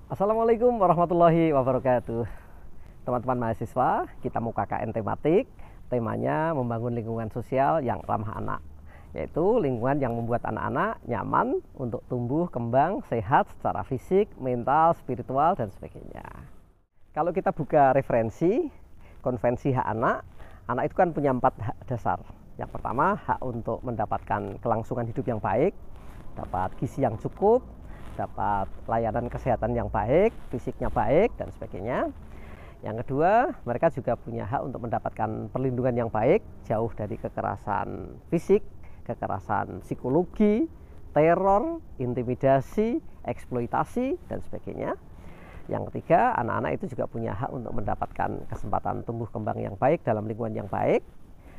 Assalamualaikum warahmatullahi wabarakatuh. Teman-teman mahasiswa, kita mau KKN tematik. Temanya membangun lingkungan sosial yang ramah anak, yaitu lingkungan yang membuat anak-anak nyaman untuk tumbuh kembang sehat secara fisik, mental, spiritual, dan sebagainya. Kalau kita buka referensi konvensi hak anak, anak itu kan punya 4 hak dasar. Yang pertama, hak untuk mendapatkan kelangsungan hidup yang baik, dapat gizi yang cukup, dapat layanan kesehatan yang baik, fisiknya baik, dan sebagainya. Yang kedua, mereka juga punya hak untuk mendapatkan perlindungan yang baik, jauh dari kekerasan fisik, kekerasan psikologi, teror, intimidasi, eksploitasi, dan sebagainya. Yang ketiga, anak-anak itu juga punya hak untuk mendapatkan kesempatan tumbuh kembang yang baik dalam lingkungan yang baik.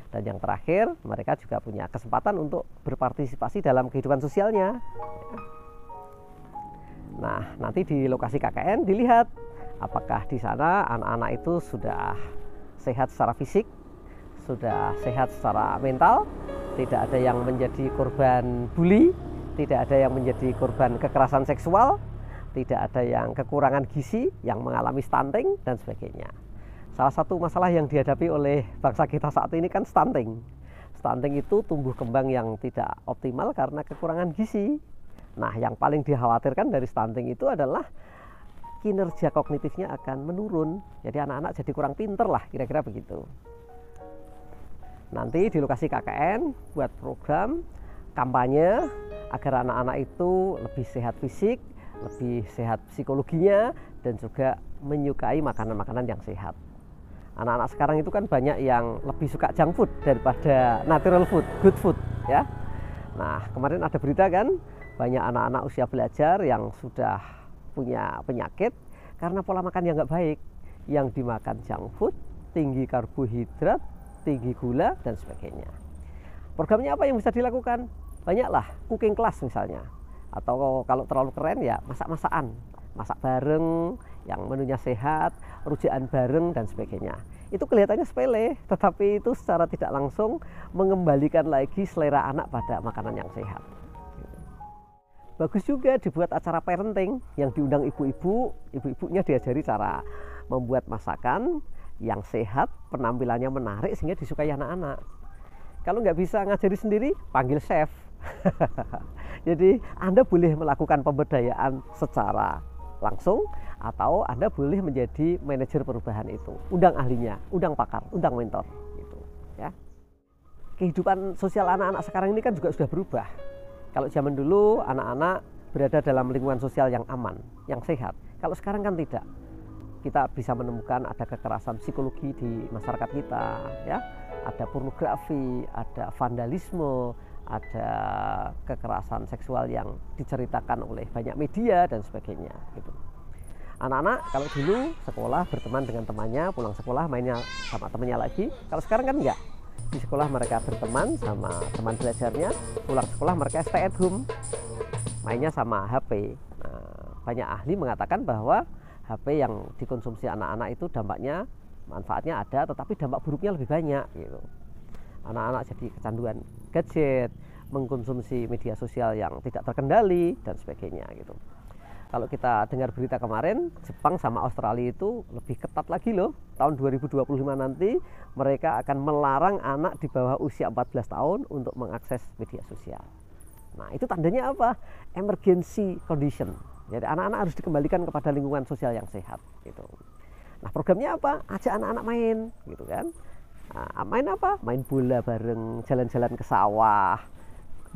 Dan yang terakhir, mereka juga punya kesempatan untuk berpartisipasi dalam kehidupan sosialnya. Nah, nanti di lokasi KKN dilihat apakah di sana anak-anak itu sudah sehat secara fisik, sudah sehat secara mental, tidak ada yang menjadi korban bully, tidak ada yang menjadi korban kekerasan seksual, tidak ada yang kekurangan gizi, yang mengalami stunting, dan sebagainya. Salah satu masalah yang dihadapi oleh bangsa kita saat ini kan stunting. Stunting itu tumbuh kembang yang tidak optimal karena kekurangan gizi. Nah, yang paling dikhawatirkan dari stunting itu adalah kinerja kognitifnya akan menurun. Jadi anak-anak jadi kurang pinter lah, kira-kira begitu. Nanti di lokasi KKN buat program kampanye agar anak-anak itu lebih sehat fisik, lebih sehat psikologinya, dan juga menyukai makanan-makanan yang sehat. Anak-anak sekarang itu kan banyak yang lebih suka junk food daripada natural food, good food, ya. Nah, kemarin ada berita kan, banyak anak-anak usia belajar yang sudah punya penyakit karena pola makan yang nggak baik, yang dimakan junk food, tinggi karbohidrat, tinggi gula, dan sebagainya. Programnya apa yang bisa dilakukan? Banyaklah, cooking class misalnya, atau kalau terlalu keren ya masak-masakan, masak bareng yang menunya sehat, rujakan bareng, dan sebagainya. Itu kelihatannya sepele, tetapi itu secara tidak langsung mengembalikan lagi selera anak pada makanan yang sehat. Bagus juga dibuat acara parenting yang diundang ibu-ibu, ibu-ibunya diajari cara membuat masakan yang sehat, penampilannya menarik sehingga disukai anak-anak. Kalau nggak bisa ngajari sendiri, panggil chef. Jadi Anda boleh melakukan pemberdayaan secara langsung atau Anda boleh menjadi manajer perubahan itu. Undang ahlinya, undang pakar, undang mentor gitu, ya. Kehidupan sosial anak-anak sekarang ini kan juga sudah berubah. Kalau zaman dulu anak-anak berada dalam lingkungan sosial yang aman, yang sehat. Kalau sekarang kan tidak. Kita bisa menemukan ada kekerasan psikologi di masyarakat kita, ya. Ada pornografi, ada vandalisme, ada kekerasan seksual yang diceritakan oleh banyak media dan sebagainya gitu. Anak-anak kalau dulu sekolah berteman dengan temannya, pulang sekolah mainnya sama temannya lagi. Kalau sekarang kan enggak. Di sekolah mereka berteman sama teman belajarnya, pulang sekolah mereka stay at home, mainnya sama HP. Nah, banyak ahli mengatakan bahwa HP yang dikonsumsi anak-anak itu dampaknya, manfaatnya ada, tetapi dampak buruknya lebih banyak gitu. Anak-anak jadi kecanduan gadget, mengkonsumsi media sosial yang tidak terkendali, dan sebagainya gitu. Kalau kita dengar berita kemarin, Jepang sama Australia itu lebih ketat lagi loh. Tahun 2025 nanti mereka akan melarang anak di bawah usia 14 tahun untuk mengakses media sosial. Nah, itu tandanya apa? Emergency condition. Jadi anak-anak harus dikembalikan kepada lingkungan sosial yang sehat gitu. Nah, programnya apa? Ajak anak-anak main gitu kan. Nah, main apa? Main bola bareng, jalan-jalan ke sawah,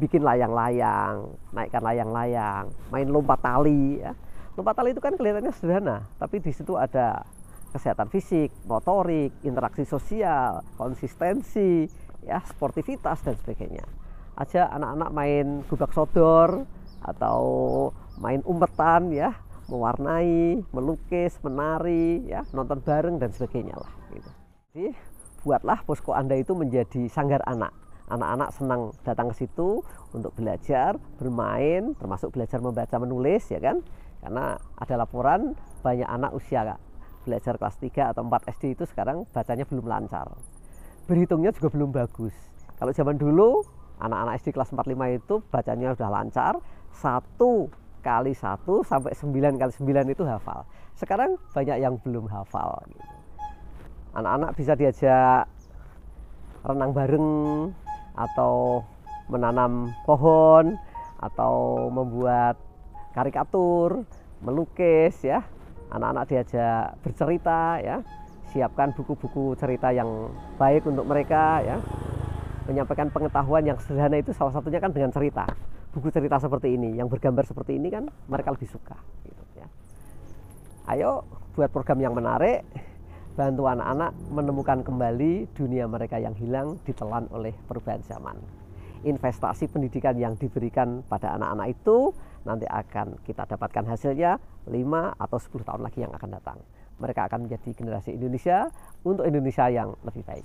bikin layang-layang, naikkan layang-layang, main lompat tali ya. Lompat tali itu kan kelihatannya sederhana, tapi di situ ada kesehatan fisik, motorik, interaksi sosial, konsistensi, ya, sportivitas, dan sebagainya. Aja anak-anak main gubak sodor atau main umpetan ya, mewarnai, melukis, menari ya, nonton bareng, dan sebagainya lah gitu. Jadi buatlah posko Anda itu menjadi sanggar anak. Anak-anak senang datang ke situ untuk belajar, bermain, termasuk belajar membaca menulis ya kan. Karena ada laporan banyak anak usia belajar kelas 3 atau 4 SD itu sekarang bacanya belum lancar. Berhitungnya juga belum bagus. Kalau zaman dulu anak-anak SD kelas 4-5 itu bacanya sudah lancar, satu kali 1 sampai 9 kali 9 itu hafal. Sekarang banyak yang belum hafal gitu. Anak-anak bisa diajak renang bareng, atau menanam pohon, atau membuat karikatur, melukis ya. Anak-anak diajak bercerita ya. Siapkan buku-buku cerita yang baik untuk mereka ya. Menyampaikan pengetahuan yang sederhana itu salah satunya kan dengan cerita. Buku cerita seperti ini, yang bergambar seperti ini kan mereka lebih suka gitu ya. Ayo buat program yang menarik, bantu anak-anak menemukan kembali dunia mereka yang hilang ditelan oleh perubahan zaman. Investasi pendidikan yang diberikan pada anak-anak itu nanti akan kita dapatkan hasilnya 5 atau 10 tahun lagi yang akan datang. Mereka akan menjadi generasi Indonesia untuk Indonesia yang lebih baik.